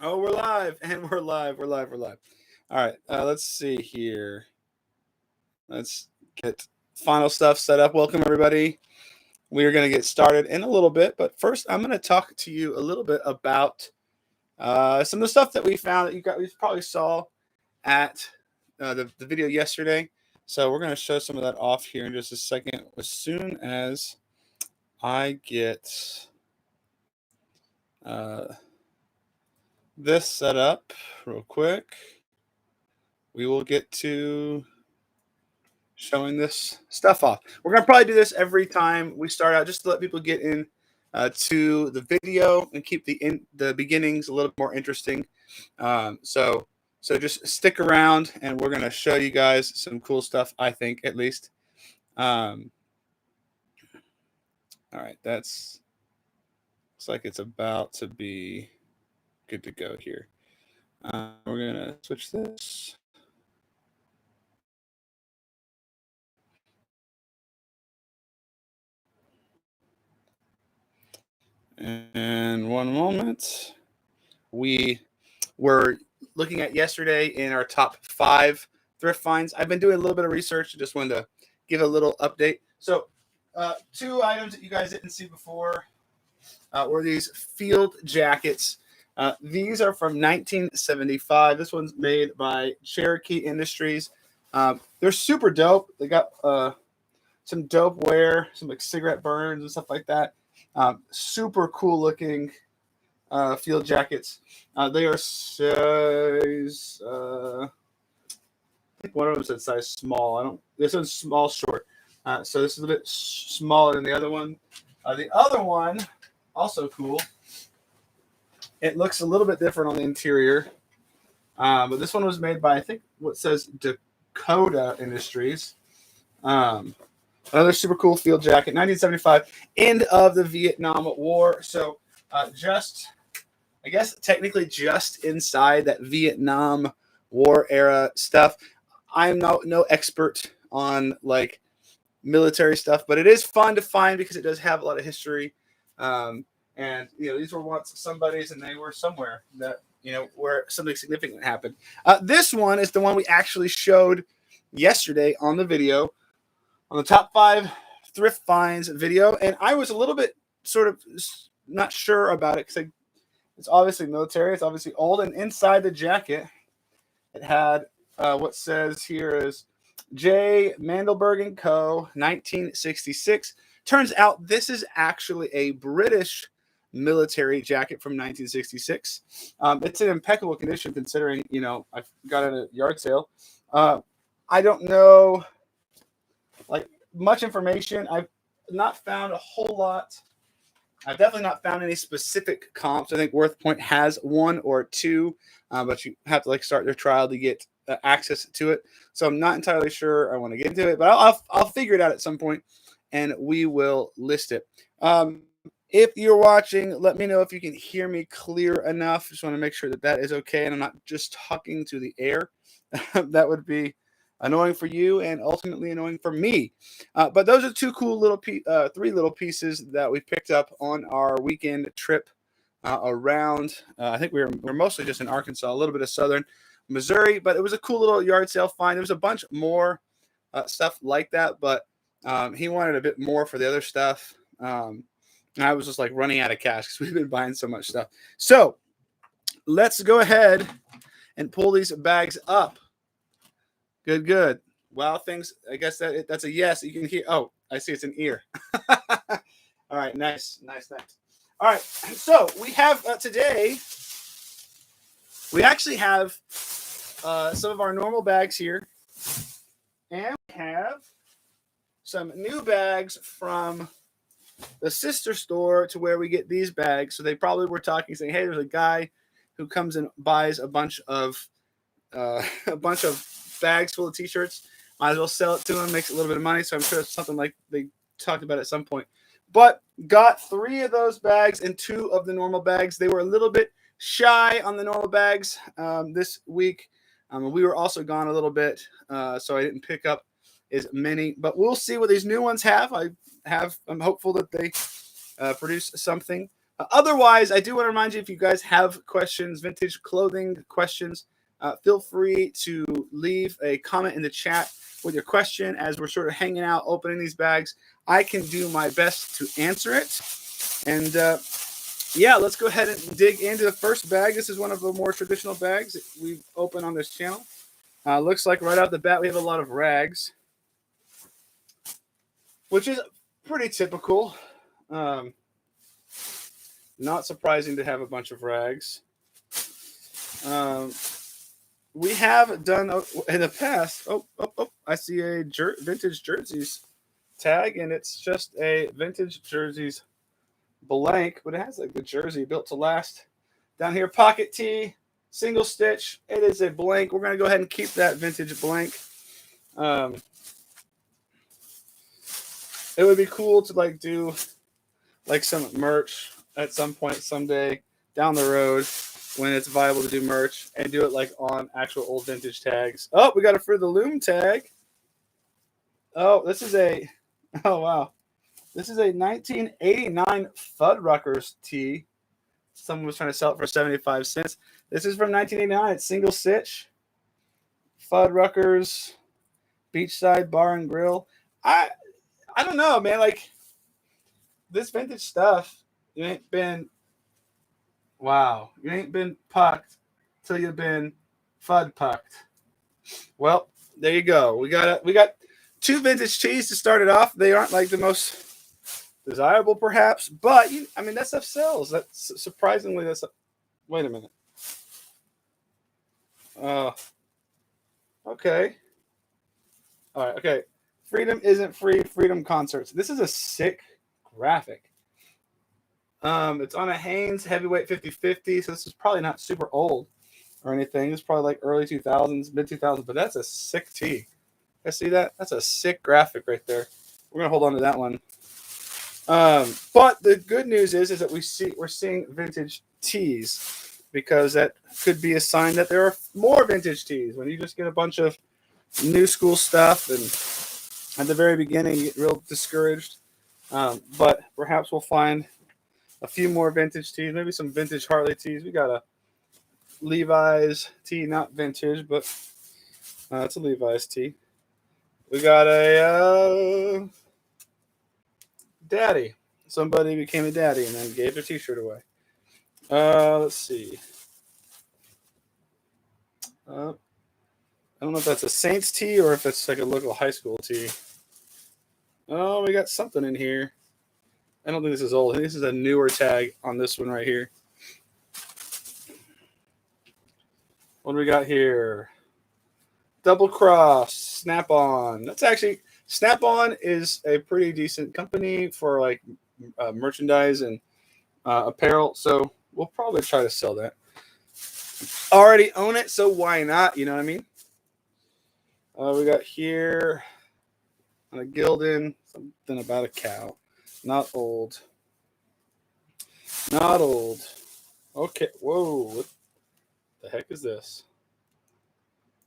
Oh, we're live, and we're live. We're live. We're live. All right. Let's see here. Let's get final stuff set up. Welcome, everybody. We are going to get started in a little bit, but first, I'm going to talk to you a little bit about some of the stuff that we found that you probably saw at the video yesterday. So we're going to show some of that off here in just a second. As soon as I get uh, this set up real quick, we will get to showing this stuff off. We're going to probably do this every time we start out just to let people get in to the video and keep the beginnings a little more interesting. So just stick around and we're going to show you guys some cool stuff, I think, at least. All right, looks like it's about to be good to go here. We're going to switch this. And one moment. We were looking at yesterday in our top 5 thrift finds. I've been doing a little bit of research. Just wanted to give a little update. So 2 items that you guys didn't see before were these field jackets. These are from 1975. This one's made by Cherokee Industries. They're super dope. They got some dope wear, some like cigarette burns and stuff like that. Super cool looking field jackets. They are size. I think one of them said size small. This one's small short. So this is a bit smaller than the other one. The other one, also cool. It looks a little bit different on the interior, but this one was made by I think what says Dakota Industries. Another super cool field jacket, 1975, end of the Vietnam War. So I guess technically just inside that Vietnam War era stuff. I'm no expert on like military stuff, but it is fun to find because it does have a lot of history. And these were once somebody's, and they were somewhere that where something significant happened. This one is the one we actually showed yesterday on the video, on the top 5 thrift finds video, and I was a little bit sort of not sure about it because it's obviously military. It's obviously old, and inside the jacket, it had what says here is J. Mandelberg and Co. 1966. Turns out this is actually a British military jacket from 1966. It's in impeccable condition considering I got it at a yard sale. I don't know like much information. I've not found a whole lot. I've definitely not found any specific comps. I think Worth Point has 1 or 2, but you have to start their trial to get access to it. So I'm not entirely sure I want to get into it, but I'll figure it out at some point, and we will list it. If you're watching, let me know if you can hear me clear enough. Just want to make sure that is okay, and I'm not just talking to the air. That would be annoying for you and ultimately annoying for me. But those are 2 cool little 3 little pieces that we picked up on our weekend trip around. I think we're mostly just in Arkansas, a little bit of southern Missouri, but it was a cool little yard sale find. There was a bunch more stuff like that, but he wanted a bit more for the other stuff. And I was just running out of cash because we've been buying so much stuff. So let's go ahead and pull these bags up. Good. Wow, things. I guess that's a yes. You can hear. Oh, I see it's an ear. All right, nice. All right, so we have today. We actually have some of our normal bags here, and we have some new bags from the sister store to where we get these bags. So they probably were talking, saying, "Hey, there's a guy who comes and buys a bunch of bags full of t-shirts. Might as well sell it to him, makes a little bit of money." So I'm sure it's something like they talked about at some point. But got 3 of those bags and 2 of the normal bags. They were a little bit shy on the normal bags this week. We were also gone a little bit, so I didn't pick up as many. But we'll see what these new ones have. I'm hopeful that they produce something. Otherwise, I do want to remind you, if you guys have questions, vintage clothing questions, feel free to leave a comment in the chat with your question. As we're sort of hanging out, opening these bags, I can do my best to answer it. And yeah, let's go ahead and dig into the first bag. This is one of the more traditional bags that we've opened on this channel. Looks like right out the bat we have a lot of rags, which is pretty typical. Not surprising to have a bunch of rags. We have done in the past. Oh, I see a vintage jerseys tag, and it's just a vintage jerseys blank, but it has like the jersey built to last. Down here, pocket tee, single stitch. It is a blank. We're gonna go ahead and keep that vintage blank. It would be cool to like do like some merch at some point someday down the road when it's viable to do merch and do it like on actual old vintage tags. Oh, we got a For the Loom tag. Oh, this is a, oh wow. This is a 1989 Fuddruckers tee. Someone was trying to sell it for 75 cents. This is from 1989. It's single stitch. Fuddruckers, Beachside Bar and Grill. I don't know, man. Like, this vintage stuff, you ain't been pucked till you've been fud pucked. Well, there you go. We got two vintage tees to start it off. They aren't like the most desirable, perhaps, but I mean that stuff sells. That's surprisingly wait a minute. Okay. All right. Okay. Freedom isn't free. Freedom concerts. This is a sick graphic. It's on a Hanes heavyweight 50/50, so this is probably not super old or anything. It's probably like early 2000s, mid 2000s, but that's a sick tee. I see that. That's a sick graphic right there. We're gonna hold on to that one. But the good news is that we're seeing vintage tees, because that could be a sign that there are more vintage tees. When you just get a bunch of new school stuff, and at the very beginning you get real discouraged. But perhaps we'll find a few more vintage tees, maybe some vintage Harley tees. We got a Levi's tee, not vintage, but it's a Levi's tee. We got a daddy. Somebody became a daddy and then gave their t-shirt away. Let's see. I don't know if that's a Saints tee or if it's like a local high school tee. Oh, we got something in here. I don't think this is old. I think this is a newer tag on this one right here. What do we got here? Double Cross, Snap-on. That's actually, Snap-on is a pretty decent company for like merchandise and apparel. So we'll probably try to sell that. Already own it, so why not? You know what I mean? We got here on a Gildan, something about a cow. Not old. Not old. Okay. Whoa. What the heck is this?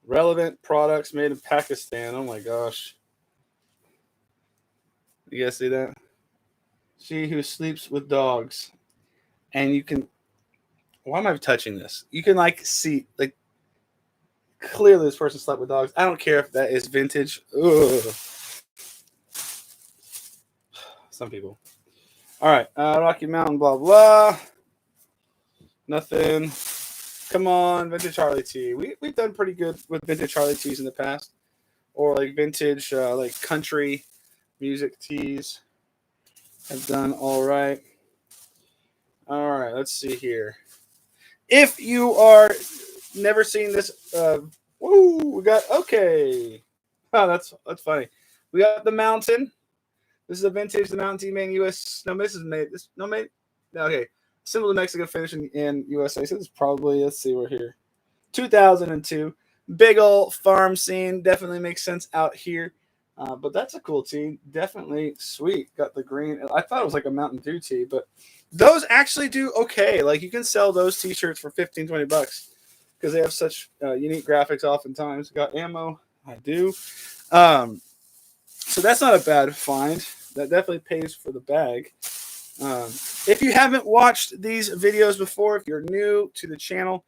Relevant products made in Pakistan. Oh my gosh. You guys see that? She who sleeps with dogs. And you can. Why am I touching this? You can like see, like, clearly this person slept with dogs. I don't care if that is vintage. Ugh. Some people. All right, Rocky Mountain, blah, blah. Nothing. Come on, vintage Harley tee. We've done pretty good with vintage Harley tees in the past. Or like vintage, like country music tees. Have done all right. All right, let's see here. If you are never seen this, we got, okay. Oh, that's funny. We got the Mountain. This is a vintage, the Mountain Team made in U.S. No, this is made. This no made. Okay, symbol of Mexico finish in USA. So this is probably, let's see, we're here. 2002. Big old farm scene. Definitely makes sense out here. But that's a cool tee. Definitely sweet. Got the green. I thought it was like a Mountain Dew tee, but those actually do okay. Like, you can sell those t-shirts for $15-20 because they have such unique graphics oftentimes. Got ammo. I do. So that's not a bad find. That definitely pays for the bag. If you haven't watched these videos before, if you're new to the channel,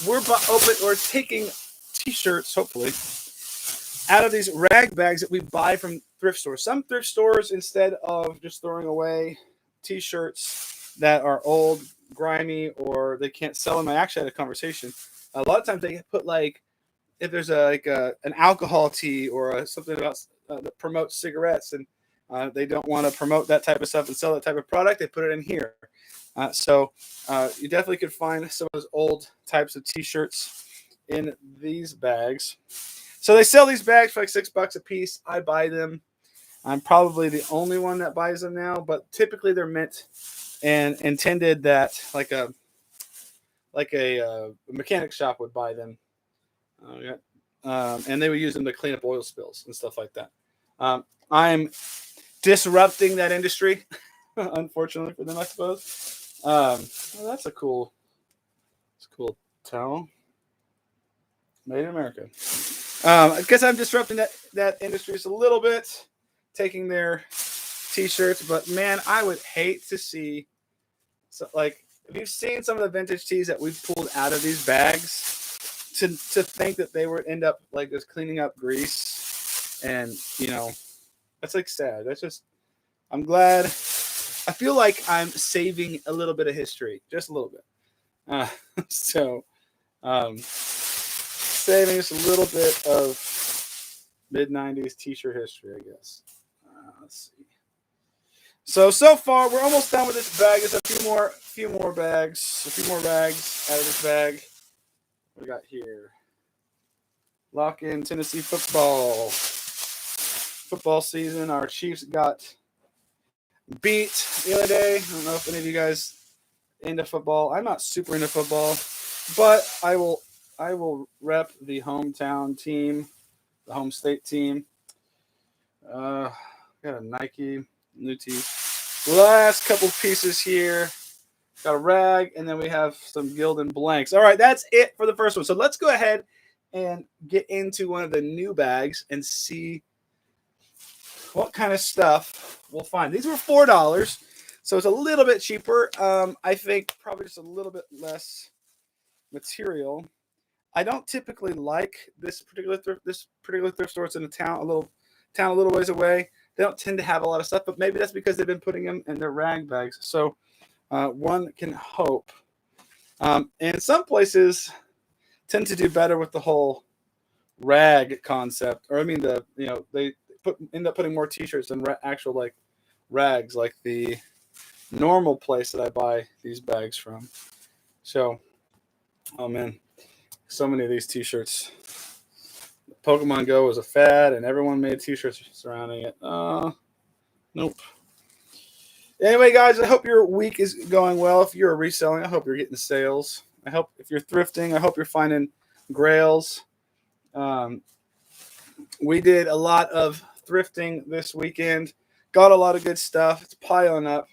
we're taking t-shirts, hopefully, out of these rag bags that we buy from thrift stores. Some thrift stores, instead of just throwing away t-shirts that are old, grimy, or they can't sell them. I actually had a conversation. A lot of times they put like, if there's an alcohol tee or something about that promotes cigarettes, and they don't want to promote that type of stuff and sell that type of product, they put it in here. So you definitely could find some of those old types of t-shirts in these bags. So they sell these bags for like $6 a piece. I buy them. I'm probably the only one that buys them now, but typically they're meant and intended that like a mechanic shop would buy them. And they would use them to clean up oil spills and stuff like that. I'm disrupting that industry, unfortunately for them, I suppose. Well, that's a cool towel. Made in America. I guess I'm disrupting that industry just a little bit, taking their t-shirts. But man, I would hate to see, like, if you've seen some of the vintage tees that we've pulled out of these bags, to think that they would end up like just cleaning up grease, and that's like sad. That's just, I'm glad. I feel like I'm saving a little bit of history, just a little bit. Saving just a little bit of mid-90s t-shirt history, I guess. Let's see. So far, we're almost done with this bag. There's a few more bags, a few more rags out of this bag. What we got here? Lock in Tennessee football season. Our Chiefs got beat the other day. I don't know if any of you guys into football. I'm not super into football, but I will rep the hometown team, the home state team. Got a Nike new tee. Last couple pieces here. Got a rag, and then we have some Gildan blanks. All right, that's it for the first one. So let's go ahead and get into one of the new bags and see what kind of stuff we'll find. These were $4, so it's a little bit cheaper. I think probably just a little bit less material. I don't typically like this particular thrift store. It's in a little ways away. They don't tend to have a lot of stuff, but maybe that's because they've been putting them in their rag bags. So one can hope. And some places tend to do better with the whole rag concept, or I mean they end up putting more t-shirts than actual like rags, like the normal place that I buy these bags from. So, oh man, so many of these t-shirts. Pokemon Go was a fad, and everyone made t-shirts surrounding it. Nope. Anyway, guys, I hope your week is going well. If you're reselling, I hope you're getting sales. I hope if you're thrifting, I hope you're finding grails. We did a lot of thrifting this weekend. Got a lot of good stuff. It's piling up.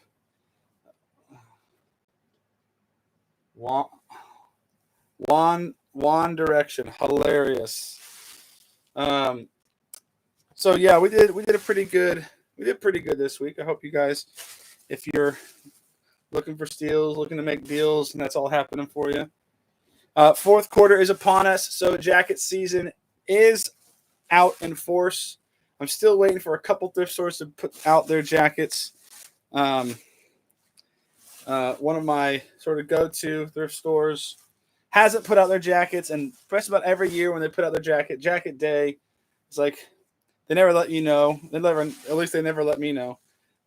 One Direction, hilarious. So yeah, we did pretty good this week. I hope you guys, if you're looking for steals, looking to make deals, and that's all happening for you. Fourth quarter is upon us, so jacket season is out in force. I'm still waiting for a couple thrift stores to put out their jackets. One of my sort of go-to thrift stores hasn't put out their jackets, and just about every year when they put out their jacket day, it's like they never let you know. At least they never let me know.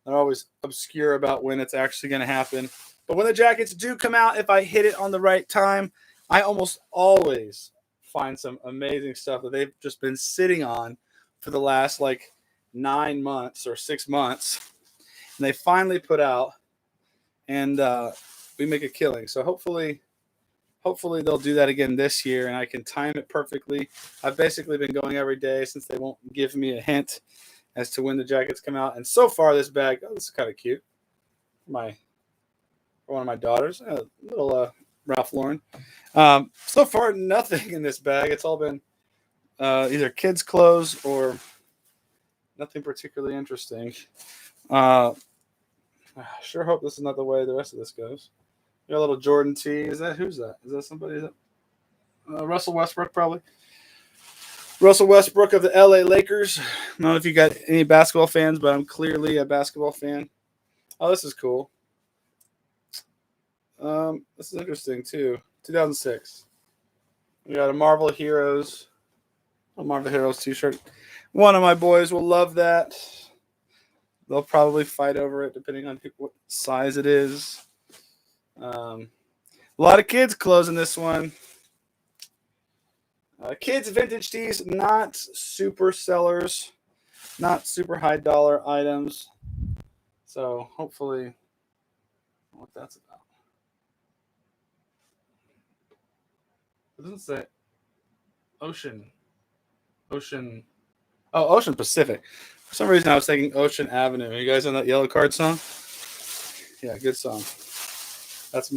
They're always obscure about when it's actually going to happen. But when the jackets do come out, if I hit it on the right time, I almost always find some amazing stuff that they've just been sitting on for the last like 9 months or 6 months, and they finally put out, and we make a killing. So hopefully they'll do that again this year, and I can time it perfectly. I've basically been going every day since they won't give me a hint as to when the jackets come out. And so far, this bag, this is kind of cute. For one of my daughters, a little Ralph Lauren. So far, nothing in this bag. It's all been either kids' clothes or nothing particularly interesting. Sure hope this is not the way the rest of this goes. Got a little Jordan tee. Who's that? Is that somebody? Is that Russell Westbrook, probably. Russell Westbrook of the LA Lakers. I don't know if you got any basketball fans, but I'm clearly a basketball fan. Oh, this is cool. This is interesting too. 2006. We got a Marvel Heroes t-shirt. One of my boys will love that. They'll probably fight over it depending on what size it is. A lot of kids clothes in this one. Kids vintage tees, not super sellers, not super high dollar items. So hopefully, what that's about. It doesn't say Ocean. Oh, Ocean Pacific. For some reason, I was thinking Ocean Avenue. Are you guys on that Yellow Card song? Yeah, good song. That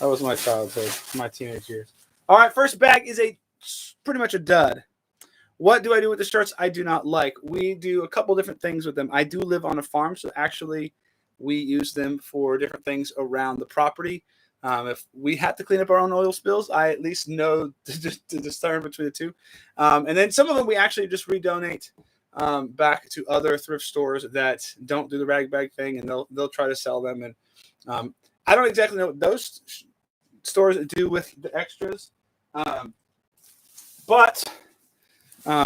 was my childhood, my teenage years. All right, first bag is pretty much a dud. What do I do with the shirts I do not like? We do a couple different things with them. I do live on a farm, so actually we use them for different things around the property. If we have to clean up our own oil spills, I at least know to discern between the two. And then some of them we actually just redonate back to other thrift stores that don't do the rag bag thing, and they'll try to sell them. And I don't exactly know what those stores do with the extras, but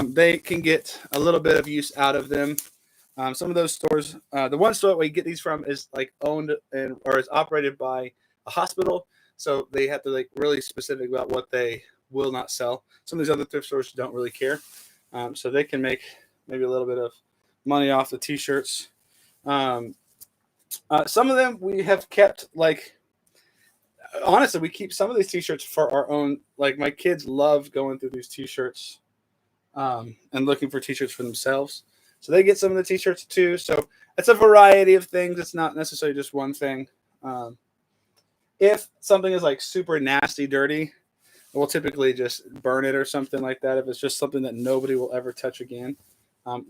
they can get a little bit of use out of them. Some of those stores, the one store we get these from is like owned or is operated by a hospital, so they have to like really specific about what they will not sell. Some of these other thrift stores don't really care, so they can make maybe a little bit of money off the t-shirts. Some of them we have kept, like, honestly, we keep some of these t-shirts for our own. Like, my kids love going through these t-shirts and looking for t-shirts for themselves, so they get some of the t-shirts too. So it's a variety of things. It's not necessarily just one thing. If something is like super nasty dirty, we'll typically just burn it or something like that. If it's just something that nobody will ever touch again,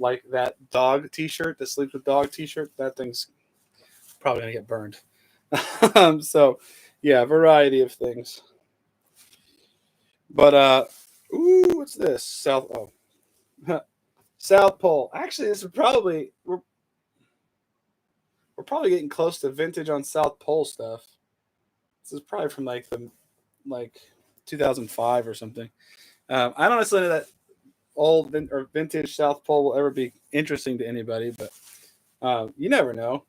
like that dog t-shirt, the sleeps with dog t-shirt, that thing's probably gonna get burned. So yeah, variety of things. But what's this? South Pole. Actually, this is probably we're probably getting close to vintage on South Pole stuff. This is probably from like 2005 or something. I don't necessarily know that old or vintage South Pole will ever be interesting to anybody, but you never know.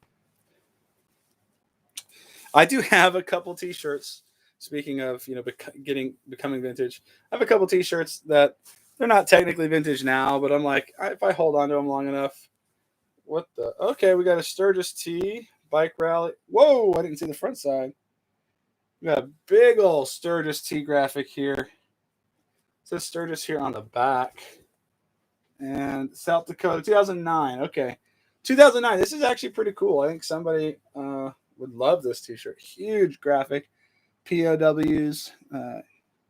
I do have a couple T-shirts. Speaking of, becoming vintage, I have a couple T-shirts that they're not technically vintage now, but I'm like, if I hold on to them long enough, what the? Okay, we got a Sturgis tee, bike rally. Whoa, I didn't see the front side. We got a big old Sturgis tee graphic here. It says Sturgis here on the back. And South Dakota, 2009. Okay. 2009. This is actually pretty cool. I think somebody would love this t-shirt. Huge graphic. POWs.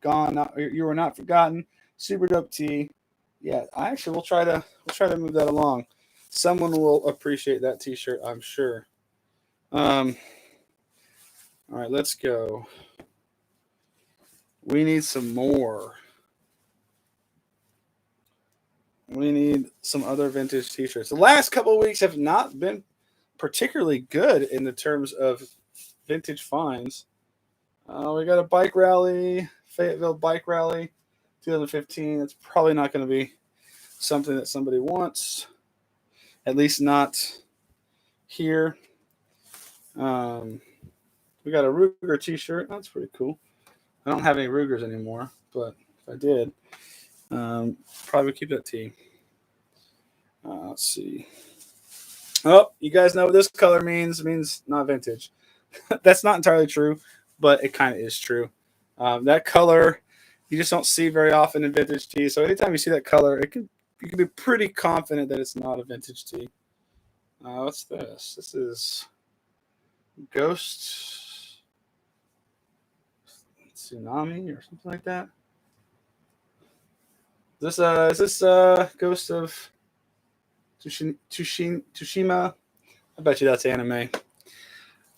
Gone. You were not forgotten. Super dope tee. Yeah, we'll try to move that along. Someone will appreciate that t-shirt, I'm sure. All right, let's go. We need some more. We need some other vintage t-shirts. The last couple of weeks have not been particularly good in the terms of vintage finds. We got a bike rally, Fayetteville bike rally, 2015. It's probably not going to be something that somebody wants, at least not here. We got a Ruger t-shirt. That's pretty cool. I don't have any Rugers anymore, but if I did, probably keep that tee. Let's see. Oh, you guys know what this color means. It means not vintage. That's not entirely true, but it kind of is true. That color you just don't see very often in vintage tees. So anytime you see that color, you can be pretty confident that it's not a vintage tee. What's this? This is Ghost Tsunami or something like that. Is this Ghost of Tsushima? I bet you that's anime.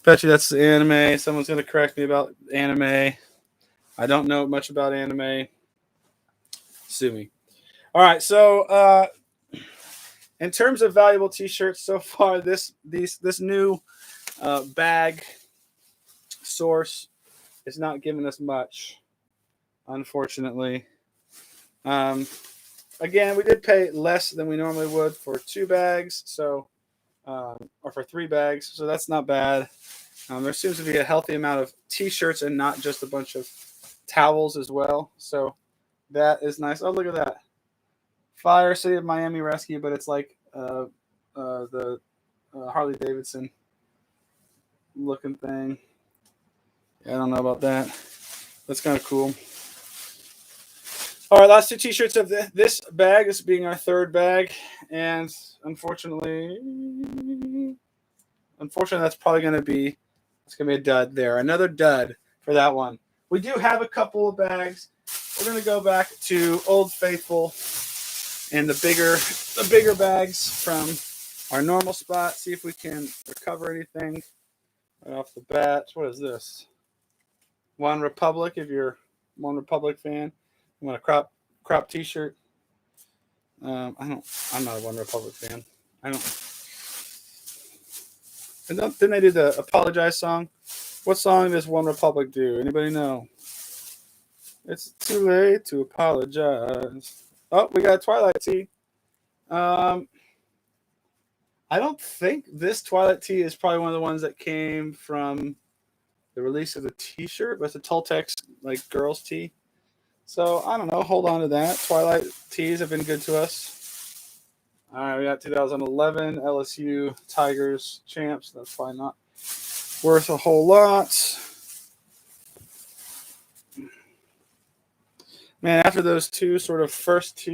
Bet you that's anime. Someone's gonna correct me about anime. I don't know much about anime. Sue me. All right, so in terms of valuable T-shirts so far, this new bag source is not giving us much, unfortunately. Um, Again, we did pay less than we normally would for 2 bags, so or for 3 bags, so that's not bad. There seems to be a healthy amount of T-shirts and not just a bunch of towels as well. So that is nice. Oh, look at that! Fire City of Miami Rescue, but it's like the Harley Davidson looking thing. Yeah, I don't know about that. That's kind of cool. All right, last 2 T-shirts of this bag. This being our 3rd bag, and unfortunately, that's probably going to be a dud there. Another dud for that one. We do have a couple of bags. We're going to go back to Old Faithful and the bigger bags from our normal spot. See if we can recover anything right off the bat. What is this? One Republic. If you're a One Republic fan, you want a crop T-shirt. I'm not a One Republic fan. I don't. Didn't they do the Apologize song? What song does One Republic do? Anybody know? It's too late to apologize. Oh, we got a Twilight tee. I don't think this Twilight tee is probably one of the ones that came from the release of the T-shirt, but it's a Toltecs like girls tee. So I don't know. Hold on to that. Twilight tees have been good to us. All right, we got 2011 LSU Tigers champs. That's probably not worth a whole lot. Man, after those 2 sort of first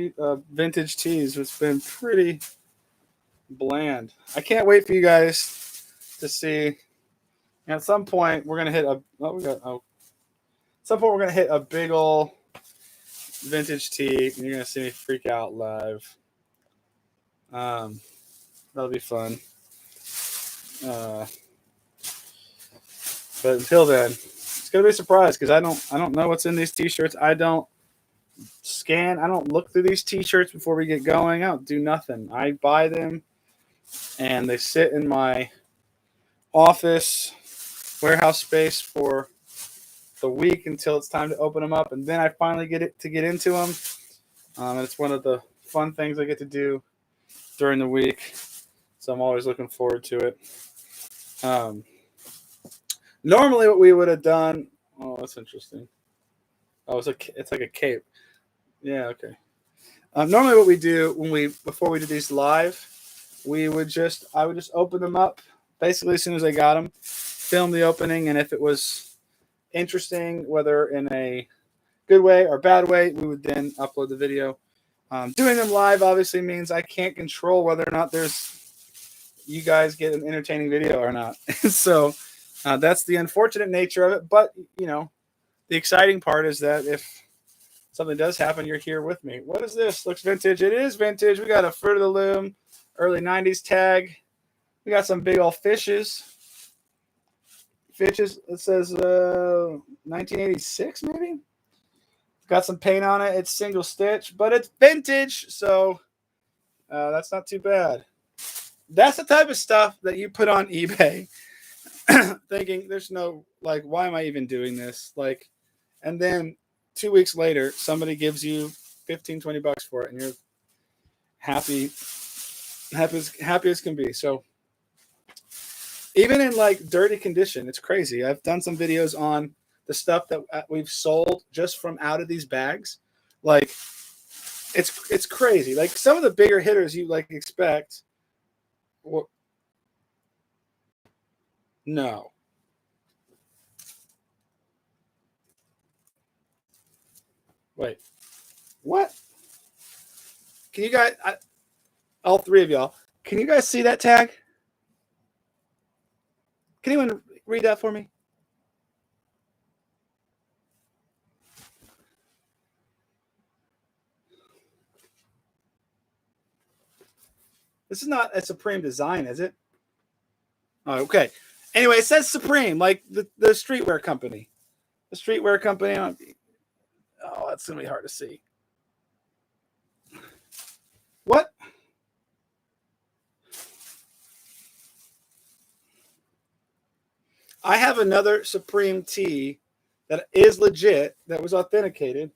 vintage tees, it's been pretty bland. I can't wait for you guys to see. At some point, we're gonna hit a. At some point, we're gonna hit a big ol' vintage tee, and you're gonna see me freak out live. That'll be fun. But until then, it's gonna be a surprise because I don't know what's in these T-shirts. I don't look through these T-shirts before we get going. I don't do nothing. I buy them, and they sit in my office warehouse space for the week until it's time to open them up, and then I finally get into them. And it's one of the fun things I get to do during the week, so I'm always looking forward to it. Normally, what we would have done. Oh, that's interesting. Oh, it's like a cape. Yeah, okay. Normally, what we do before we do these live, I would just open them up basically as soon as I got them, film the opening, and if it was interesting, whether in a good way or bad way, we would then upload the video. Doing them live obviously means I can't control whether or not you guys get an entertaining video or not. So that's the unfortunate nature of it. But the exciting part is that if something does happen, you're here with me. What is this? Looks vintage. It is vintage. We got a Fruit of the Loom early 90s tag. We got some big old fishes. It says 1986 maybe. Got some paint on it. It's single stitch, but it's vintage, so that's not too bad. That's the type of stuff that you put on eBay thinking there's no, why am I even doing this? And then 2 weeks later, somebody gives you $15-20 for it, and you're happy as can be. So even in dirty condition, it's crazy. I've done some videos on the stuff that we've sold just from out of these bags. It's crazy. Some of the bigger hitters you expect. No. Wait. What? Can you guys, all 3 of y'all, can you guys see that tag? Can anyone read that for me? This is not a Supreme design, is it? Oh, okay. Anyway, it says Supreme, like the streetwear company. The streetwear company. Oh, that's gonna be hard to see. What? I have another Supreme tee that is legit, that was authenticated.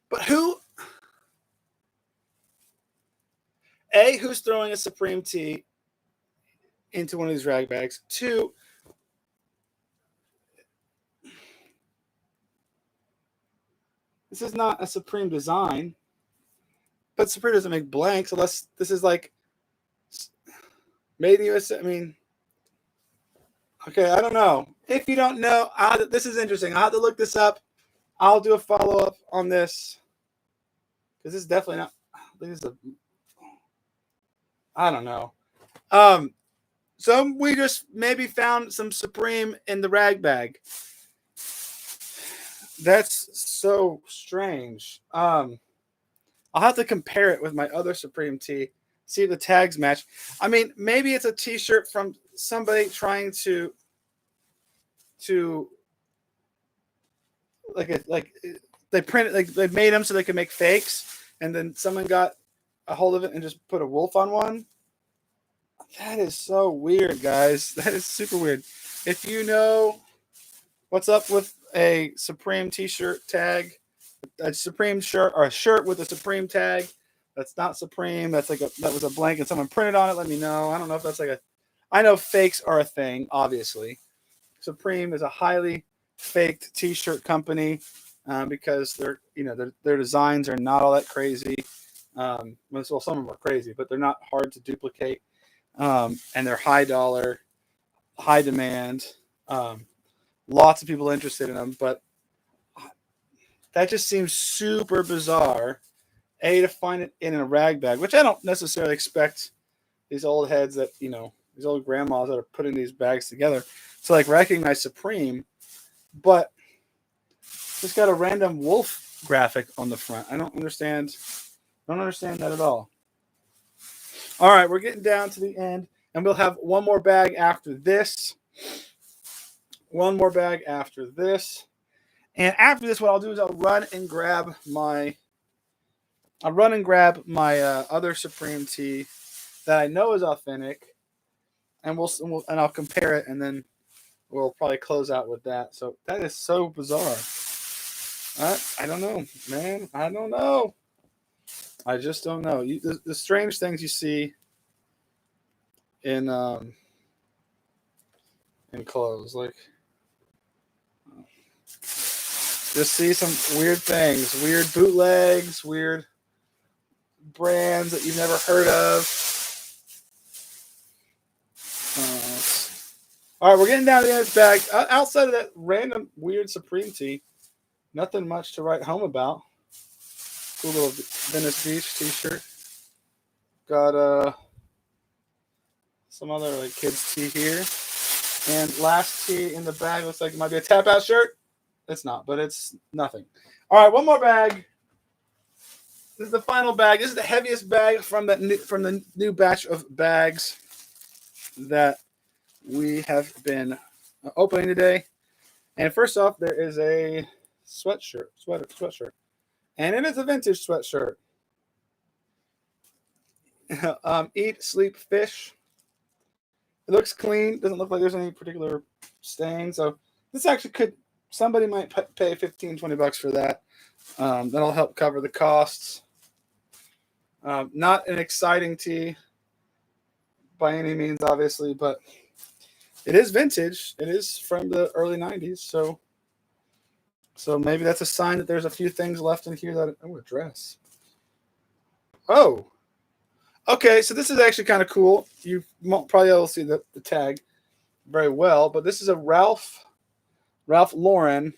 But who's throwing a Supreme tee into one of these rag bags? Two, this is not a Supreme design, but Supreme doesn't make blanks unless this is like made in USA. I mean, okay, I don't know. If you don't know, this is interesting. I'll have to look this up. I'll do a follow up on this because this is definitely not. This is a. I don't know. So we just maybe found some Supreme in the rag bag. That's so strange. I'll have to compare it with my other Supreme tee, see if the tags match. I mean, maybe it's a T-shirt from somebody trying to like they printed, like they made them so they could make fakes, and then someone got a hold of it and just put a wolf on one. That is so weird, guys. That is super weird. If you know what's up with a Supreme T-shirt tag, a Supreme shirt, or a shirt with a Supreme tag that's not Supreme, that was a blank and someone printed on it, let me know. I don't know if that's I know fakes are a thing, obviously. Supreme is a highly faked T-shirt company because their designs are not all that crazy. Well, some of them are crazy, but they're not hard to duplicate, and they're high dollar, high demand. Lots of people interested in them, but that just seems super bizarre. To find it in a rag bag, which I don't necessarily expect these old heads these old grandmas that are putting these bags together to recognize Supreme, but just got a random wolf graphic on the front. I don't understand that at all. All right, we're getting down to the end, and we'll have one more bag after this. One more bag after this. And after this, what I'll do is I'll run and grab my other Supreme tee that I know is authentic, and I'll compare it, and then we'll probably close out with that. So that is so bizarre. I don't know, man. I don't know. I just don't know. The strange things you see in clothes, just see some weird things, weird bootlegs, weird brands that you've never heard of. All right, we're getting down to the end of this bag. Outside of that random weird Supreme tee, nothing much to write home about. Cool little Venice Beach t-shirt. Got some other kids tee here. And last tee in the bag looks like it might be a tap out shirt. It's not, but it's nothing. All right, one more bag. This is the final bag. This is the heaviest bag from the new batch of bags that we have been opening today. And first off, there is a sweatshirt, and it is a vintage sweatshirt. Eat, sleep, fish. It looks clean. Doesn't look like there's any particular stain. So this actually somebody might pay $15-20 for that. That'll help cover the costs. Not an exciting tee by any means, obviously, but it is vintage. It is from the early 90s. So maybe that's a sign that there's a few things left in here that a dress. Oh, okay. So this is actually kind of cool. You won't probably able to see the tag very well, but this is a Ralph Lauren.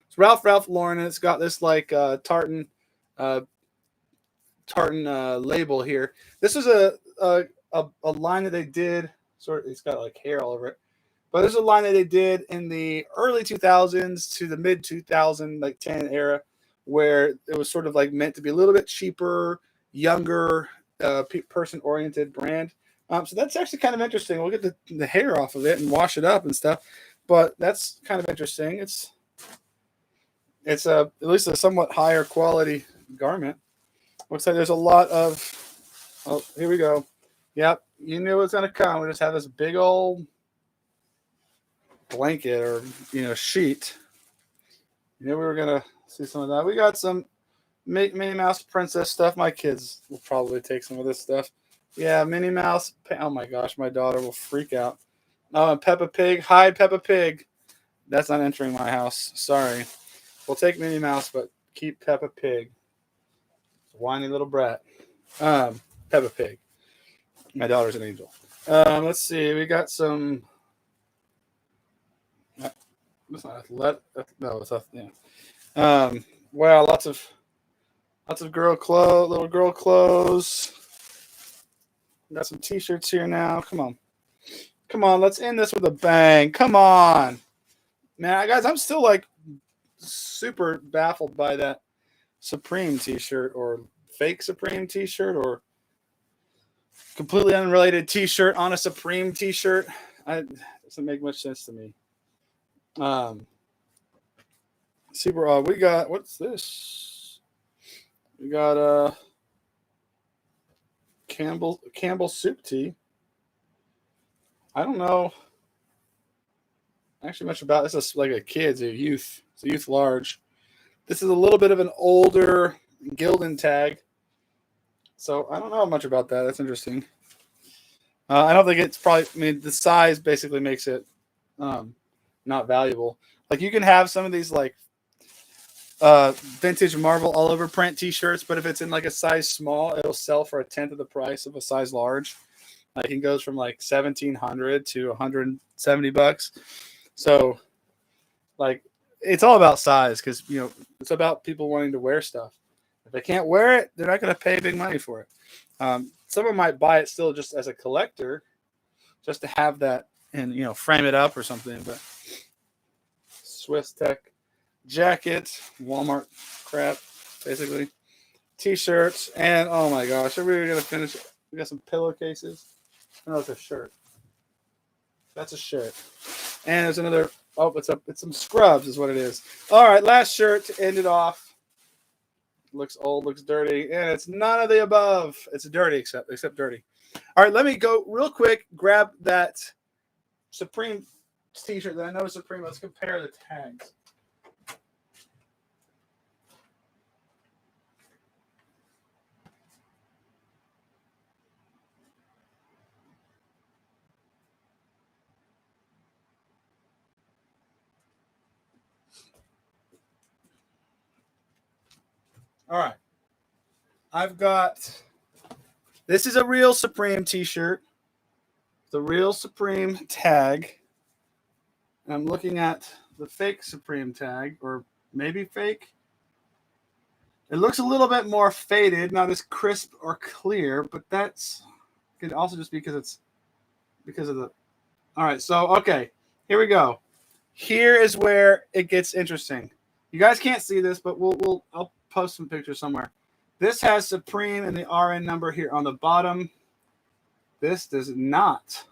It's Ralph Lauren, and it's got this tartan label here. This is a line that they did. It's got hair all over it. But there's a line that they did in the early 2000s to the mid 2010 era, where it was sort of meant to be a little bit cheaper, younger, person-oriented brand. So that's actually kind of interesting. We'll get the hair off of it and wash it up and stuff. But that's kind of interesting. It's at least a somewhat higher quality garment. Looks like there's a lot of. Oh, here we go. Yep, you knew it was gonna come. We just have this big old blanket or sheet. You knew we were gonna see some of that. We got some Minnie Mouse princess stuff. My kids will probably take some of this stuff. Yeah, Minnie Mouse. Oh my gosh, my daughter will freak out. Oh, and Peppa Pig. Hi, Peppa Pig. That's not entering my house. Sorry. We'll take Minnie Mouse, but keep Peppa Pig. Whiny little brat. Peppa Pig. My daughter's an angel. Let's see. We got some. It's not athletic. No, it's yeah. Wow, lots of girl clothes, little girl clothes. Got some T-shirts here now. Come on. Let's end this with a bang. Come on, man, guys. I'm still like super baffled by that Supreme T-shirt or fake Supreme T-shirt or completely unrelated T-shirt on a Supreme T-shirt. It doesn't make much sense to me. Super. We got what's this? We got Campbell soup tea. I don't know actually much about this. Is like a kid's, a youth. It's a youth large. This is a little bit of an older Gildan tag. So I don't know much about that. That's interesting. I don't think it's probably. I mean, the size basically makes it not valuable. Like you can have some of these like vintage Marvel all over print T-shirts, but if it's in like a size small, it'll sell for a tenth of the price of a size large. Like it goes from like $1,700 to $170. So, like, it's all about size because it's about people wanting to wear stuff. If they can't wear it, they're not going to pay big money for it. Someone might buy it still just as a collector, just to have that and frame it up or something. But Swiss Tech jacket, Walmart crap, basically. T-shirts, and oh my gosh, are we going to finish? We got some pillowcases. No, it's a shirt. That's a shirt. And there's another. Oh, it's some scrubs, is what it is. All right, last shirt to end it off. Looks old, looks dirty, and it's none of the above. It's dirty, except dirty. All right, let me go real quick. Grab that Supreme T-shirt that I know is Supreme. Let's compare the tags. All right. I've got. This is a real Supreme T-shirt. The real Supreme tag. And I'm looking at the fake Supreme tag, or maybe fake. It looks a little bit more faded, not as crisp or clear, but that's could also just be because of the. All right, so okay, here we go. Here is where it gets interesting. You guys can't see this, but I'll post some pictures somewhere. This has Supreme and the RN number here on the bottom. This does not.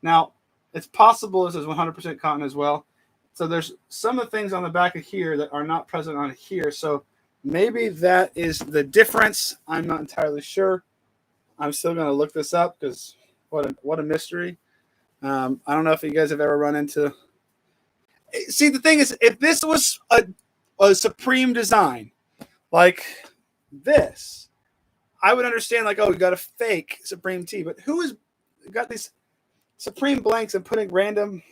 Now, it's possible this is 100% cotton as well. So there's some of the things on the back of here that are not present on here. So maybe that is the difference. I'm not entirely sure. I'm still going to look this up because what a mystery. I don't know if you guys have ever run into. See, the thing is, if this was a Supreme design like this, I would understand, like, oh, we got a fake Supreme tee. But who has got these Supreme blanks and putting random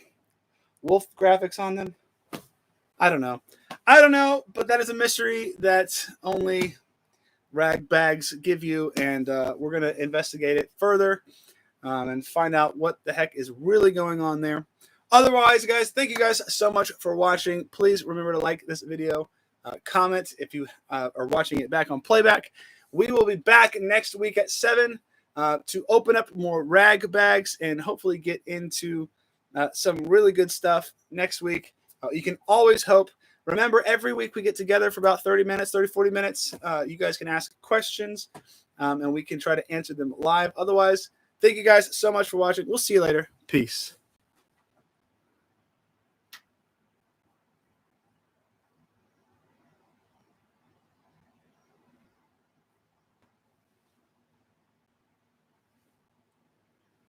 wolf graphics on them? I don't know, but that is a mystery that only rag bags give you, and we're going to investigate it further and find out what the heck is really going on there. Otherwise, guys, thank you guys so much for watching. Please remember to like this video, comment if you are watching it back on playback. We will be back next week at 7 to open up more rag bags and hopefully get into some really good stuff next week. You can always hope. Remember, every week we get together for about 30 minutes, 30, 40 minutes. You guys can ask questions, and we can try to answer them live. Otherwise, Thank you guys so much for watching. We'll see you later. Peace.